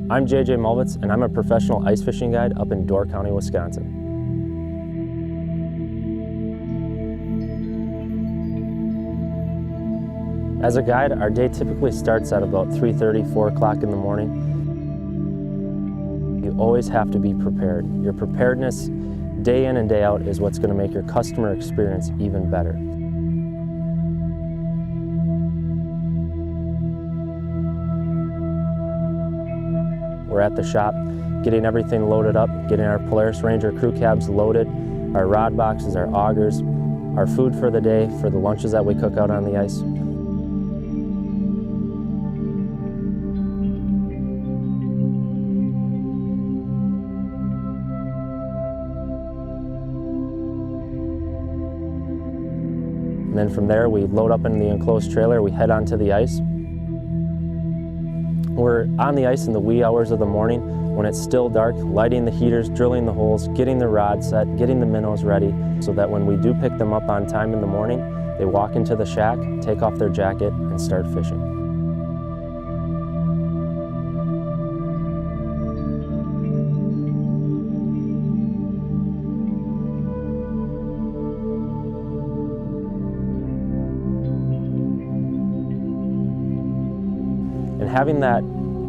I'm JJ Malvitz, and I'm a professional ice fishing guide up in Door County, Wisconsin. As a guide, our day typically starts at about 3:30, 4 o'clock in the morning. You always have to be prepared. Your preparedness, day in and day out, is what's going to make your customer experience even better. We're at the shop, getting everything loaded up, getting our Polaris Ranger crew cabs loaded, our rod boxes, our augers, our food for the day, for the lunches that we cook out on the ice. And then from there, we load up in the enclosed trailer, we head onto the ice. We're on the ice in the wee hours of the morning when it's still dark, lighting the heaters, drilling the holes, getting the rod set, getting the minnows ready, so that when we do pick them up on time in the morning, they walk into the shack, take off their jacket, and start fishing. And having that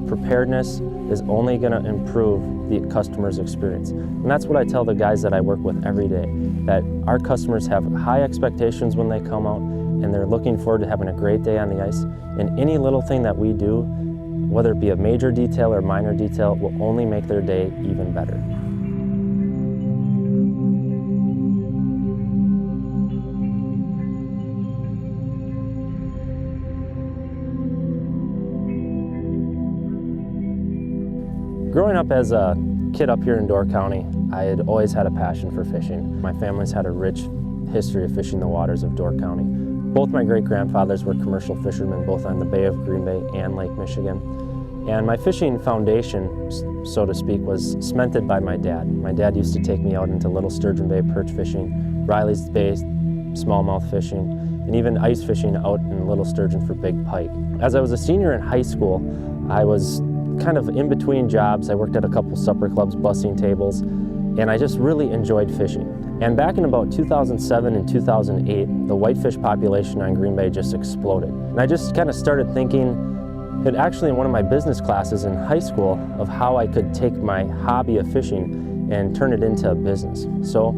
preparedness is only going to improve the customer's experience. And that's what I tell the guys that I work with every day, that our customers have high expectations when they come out, and they're looking forward to having a great day on the ice. And any little thing that we do, whether it be a major detail or minor detail, will only make their day even better. Growing up as a kid up here in Door County, I had always had a passion for fishing. My family's had a rich history of fishing the waters of Door County. Both my great-grandfathers were commercial fishermen, both on the Bay of Green Bay and Lake Michigan. And my fishing foundation, so to speak, was cemented by my dad. My dad used to take me out into Little Sturgeon Bay perch fishing, Riley's Bay smallmouth fishing, and even ice fishing out in Little Sturgeon for big pike. As I was a senior in high school, I was kind of in between jobs. I worked at a couple supper clubs, bussing tables, and I just really enjoyed fishing. And back in about 2007 and 2008, the whitefish population on Green Bay just exploded. And I just kind of started thinking, and actually in one of my business classes in high school, of how I could take my hobby of fishing and turn it into a business. So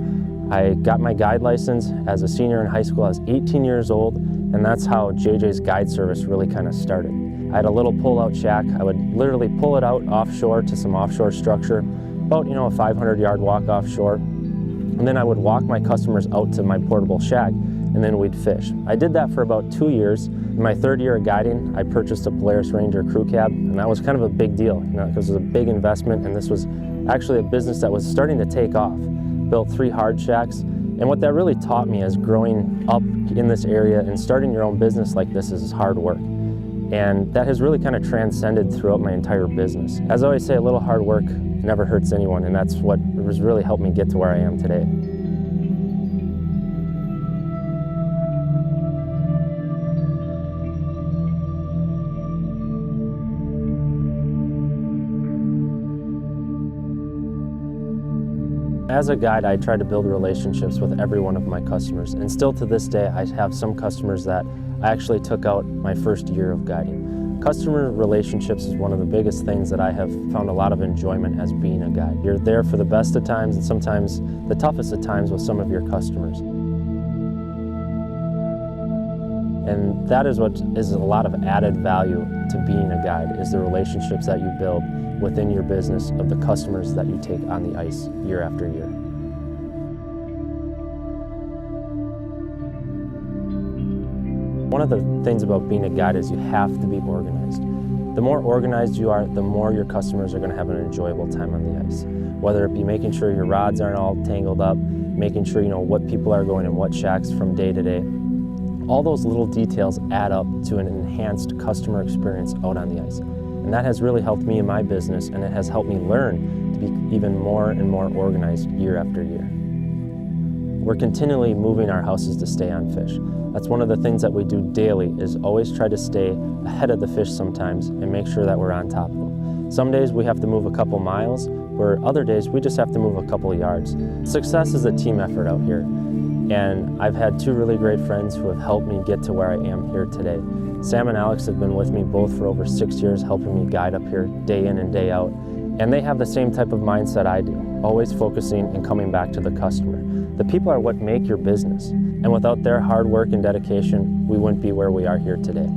I got my guide license as a senior in high school. I was 18 years old, and that's how JJ's guide service really kind of started. I had a little pull-out shack. I would literally pull it out offshore to some offshore structure, about a 500-yard walk offshore, and then I would walk my customers out to my portable shack, and then we'd fish. I did that for about 2 years. In my third year of guiding, I purchased a Polaris Ranger crew cab, and that was kind of a big deal, because it was a big investment, and this was actually a business that was starting to take off. Built 3 hard shacks, and what that really taught me is growing up in this area and starting your own business like this is hard work. And that has really kind of transcended throughout my entire business. As I always say, a little hard work never hurts anyone, and that's what has really helped me get to where I am today. As a guide, I try to build relationships with every one of my customers, and still to this day, I have some customers that I actually took out my first year of guiding. Customer relationships is one of the biggest things that I have found a lot of enjoyment as being a guide. You're there for the best of times and sometimes the toughest of times with some of your customers. And that is what is a lot of added value to being a guide, is the relationships that you build within your business of the customers that you take on the ice year after year. One of the things about being a guide is you have to be organized. The more organized you are, the more your customers are going to have an enjoyable time on the ice. Whether it be making sure your rods aren't all tangled up, making sure you know what people are going in what shacks from day to day. All those little details add up to an enhanced customer experience out on the ice. And that has really helped me in my business, and it has helped me learn to be even more and more organized year after year. we're continually moving our houses to stay on fish. That's one of the things that we do daily, is always try to stay ahead of the fish sometimes and make sure that we're on top of them. Some days we have to move a couple miles, where other days we just have to move a couple of yards. Success is a team effort out here, and I've had two really great friends who have helped me get to where I am here today. Sam and Alex have been with me both for over 6 years, helping me guide up here day in and day out. And they have the same type of mindset I do, always focusing and coming back to the customer. The people are what make your business, and without their hard work and dedication, we wouldn't be where we are here today.